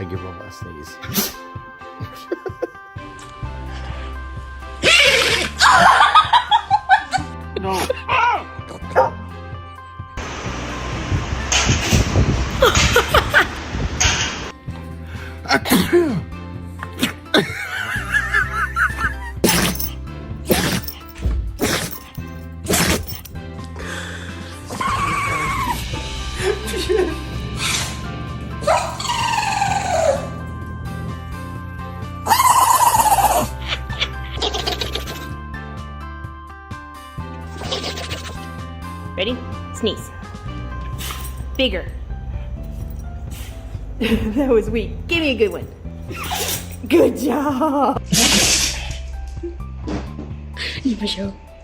give him a sneeze. No. Ready? Sneeze. Bigger. That was weak. Give me a good one. Good job. 你不行。